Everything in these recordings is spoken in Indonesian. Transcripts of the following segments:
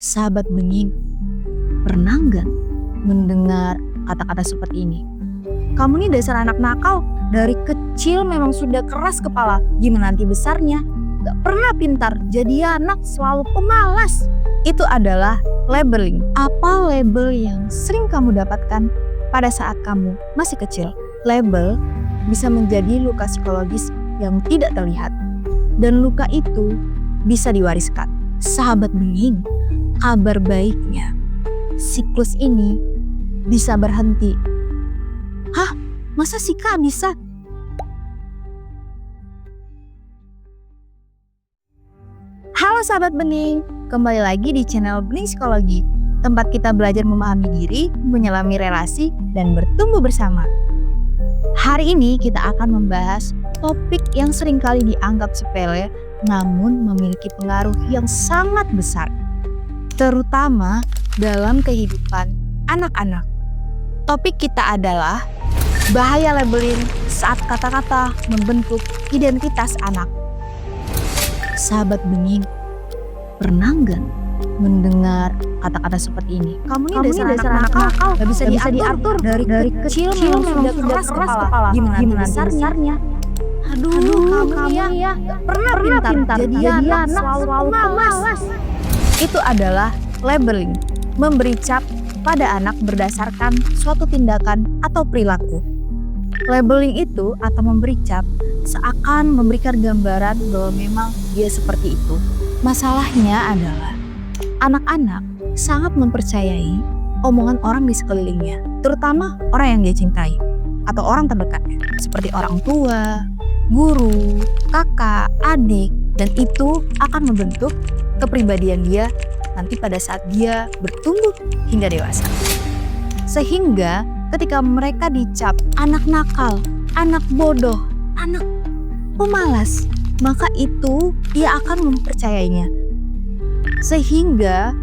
Sahabat bening, pernah nggak mendengar kata-kata seperti ini? Kamu nih dasar anak nakal, dari kecil memang sudah keras kepala. Gimana nanti besarnya? Gak pernah pintar, jadi anak selalu pemalas. Itu adalah labeling. Apa label yang sering kamu dapatkan pada saat kamu masih kecil? Label bisa menjadi luka psikologis yang tidak terlihat. Dan luka itu bisa diwariskan. Sahabat bening, kabar baiknya, siklus ini bisa berhenti. Hah? Masa sih Kak bisa? Halo sahabat bening, kembali lagi di channel Bening Psikologi, tempat kita belajar memahami diri, menyelami relasi, dan bertumbuh bersama. Hari ini kita akan membahas topik yang seringkali dianggap sepele, namun memiliki pengaruh yang sangat besar, terutama dalam kehidupan anak-anak. Topik kita adalah bahaya labeling saat kata-kata membentuk identitas anak. Sahabat bening, pernah nggak mendengar kata-kata seperti ini? Kamu ini dasar anak nakal, gak bisa diatur. Dari kecil memang sudah keras kepala. Gimana nanti besarnya? Aduh, kamu ya gak pernah pintar, jadi anak selalu pemalas. Itu adalah labeling, memberi cap pada anak berdasarkan suatu tindakan atau perilaku. Labeling itu atau memberi cap seakan memberikan gambaran bahwa memang dia seperti itu. Masalahnya adalah anak-anak sangat mempercayai omongan orang di sekelilingnya, terutama orang yang dia cintai atau orang terdekatnya, seperti orang tua, guru, kakak, adik, dan itu akan membentuk kepribadian dia nanti pada saat dia bertumbuh hingga dewasa. Sehingga ketika mereka dicap anak nakal, anak bodoh, anak pemalas, maka itu ia akan mempercayainya. Sehingga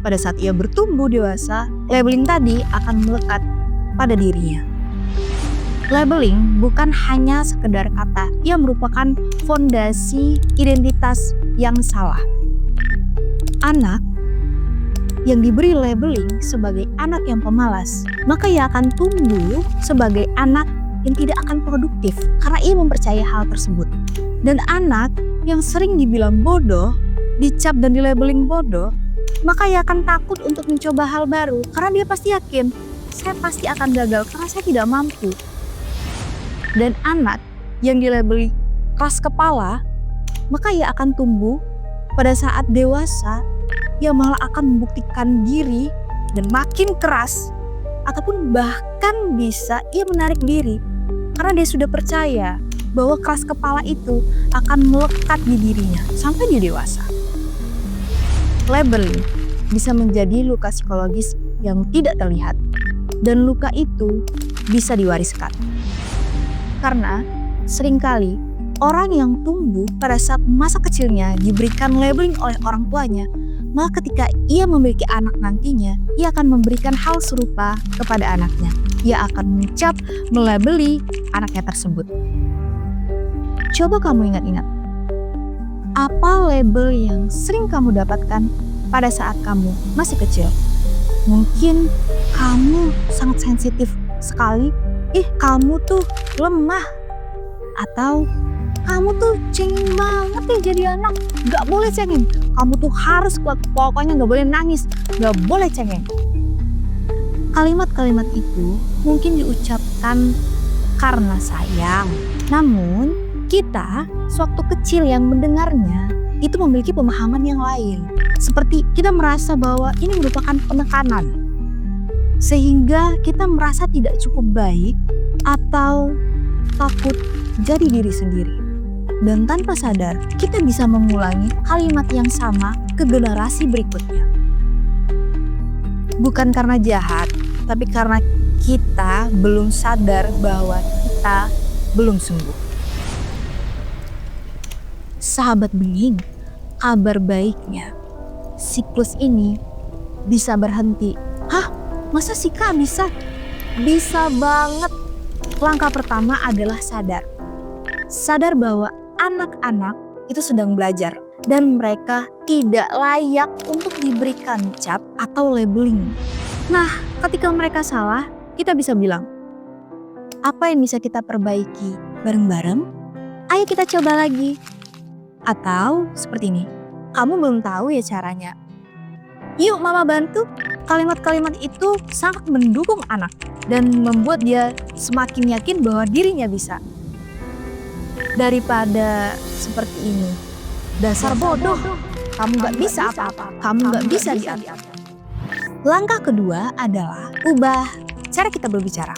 pada saat ia bertumbuh dewasa, labeling tadi akan melekat pada dirinya. Labeling bukan hanya sekedar kata, ia merupakan fondasi identitas yang salah. Anak yang diberi labeling sebagai anak yang pemalas, maka ia akan tumbuh sebagai anak yang tidak akan produktif karena ia mempercayai hal tersebut. Dan anak yang sering dibilang bodoh, dicap dan dilabeling bodoh, maka ia akan takut untuk mencoba hal baru karena dia pasti yakin, saya pasti akan gagal karena saya tidak mampu. Dan anak yang dilabeli keras kepala, maka ia akan tumbuh pada saat dewasa, ia malah akan membuktikan diri dan makin keras, ataupun bahkan bisa ia menarik diri karena dia sudah percaya bahwa keras kepala itu akan melekat di dirinya sampai dia dewasa. Labeling bisa menjadi luka psikologis yang tidak terlihat, dan luka itu bisa diwariskan. Karena seringkali orang yang tumbuh pada saat masa kecilnya diberikan labeling oleh orang tuanya, maka ketika ia memiliki anak nantinya, ia akan memberikan hal serupa kepada anaknya. Ia akan mencap, melabeli anaknya tersebut. Coba kamu ingat-ingat, apa label yang sering kamu dapatkan pada saat kamu masih kecil? Mungkin kamu sangat sensitif sekali. Kamu tuh lemah. Atau kamu tuh cengeng banget nih jadi anak. Gak boleh cengeng. Kamu tuh harus kuat. Pokoknya gak boleh nangis. Gak boleh cengeng. Kalimat-kalimat itu mungkin diucapkan karena sayang. Namun kita sewaktu kecil yang mendengarnya itu memiliki pemahaman yang lain. Seperti kita merasa bahwa ini merupakan penekanan. Sehingga kita merasa tidak cukup baik atau takut jadi diri sendiri. Dan tanpa sadar kita bisa mengulangi kalimat yang sama ke generasi berikutnya. Bukan karena jahat, tapi karena kita belum sadar bahwa kita belum sembuh. Sahabat bening, kabar baiknya, siklus ini bisa berhenti. Hah? Masa sih Kak bisa? Bisa banget. Langkah pertama adalah sadar. Sadar bahwa anak-anak itu sedang belajar dan mereka tidak layak untuk diberikan cap atau labeling. Nah, ketika mereka salah, kita bisa bilang, apa yang bisa kita perbaiki bareng-bareng? Ayo kita coba lagi. Atau seperti ini, kamu belum tahu ya caranya. Yuk mama bantu. Kalimat-kalimat itu sangat mendukung anak dan membuat dia semakin yakin bahwa dirinya bisa. Daripada seperti ini, dasar bodoh, kamu gak bisa apa-apa, kamu gak bisa diatur. Langkah kedua adalah ubah cara kita berbicara.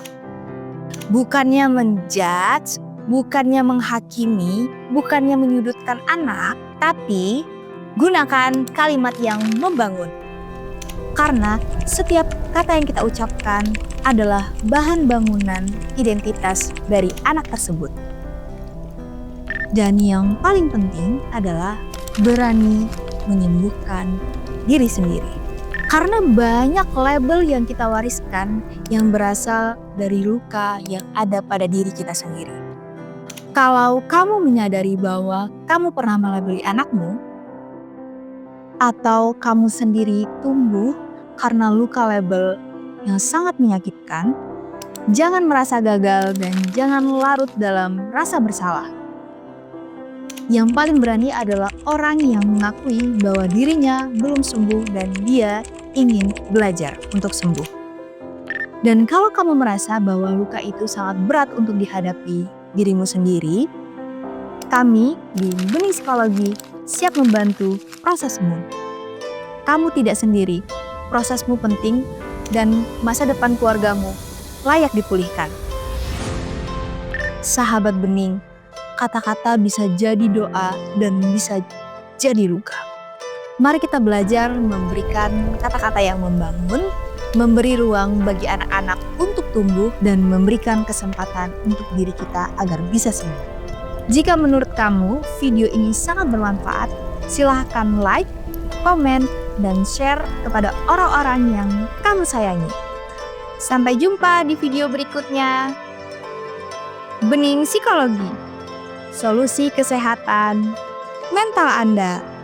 Bukannya menjudge, bukannya menghakimi, bukannya menyudutkan anak, tapi gunakan kalimat yang membangun. Karena setiap kata yang kita ucapkan adalah bahan bangunan identitas dari anak tersebut. Dan yang paling penting adalah berani menyembuhkan diri sendiri. Karena banyak label yang kita wariskan yang berasal dari luka yang ada pada diri kita sendiri. Kalau kamu menyadari bahwa kamu pernah melabeli anakmu, atau kamu sendiri tumbuh karena luka label yang sangat menyakitkan, jangan merasa gagal dan jangan larut dalam rasa bersalah. Yang paling berani adalah orang yang mengakui bahwa dirinya belum sembuh dan dia ingin belajar untuk sembuh. Dan kalau kamu merasa bahwa luka itu sangat berat untuk dihadapi dirimu sendiri, kami di Benih Psikologi siap membantu prosesmu. Kamu tidak sendiri. Prosesmu penting dan masa depan keluargamu layak dipulihkan. Sahabat bening, kata-kata bisa jadi doa dan bisa jadi luka. Mari kita belajar memberikan kata-kata yang membangun, memberi ruang bagi anak-anak untuk tumbuh dan memberikan kesempatan untuk diri kita agar bisa sembuh. Jika menurut kamu video ini sangat bermanfaat, silahkan like, komen, dan share kepada orang-orang yang kamu sayangi. Sampai jumpa di video berikutnya. Bening Psikologi, solusi kesehatan mental Anda.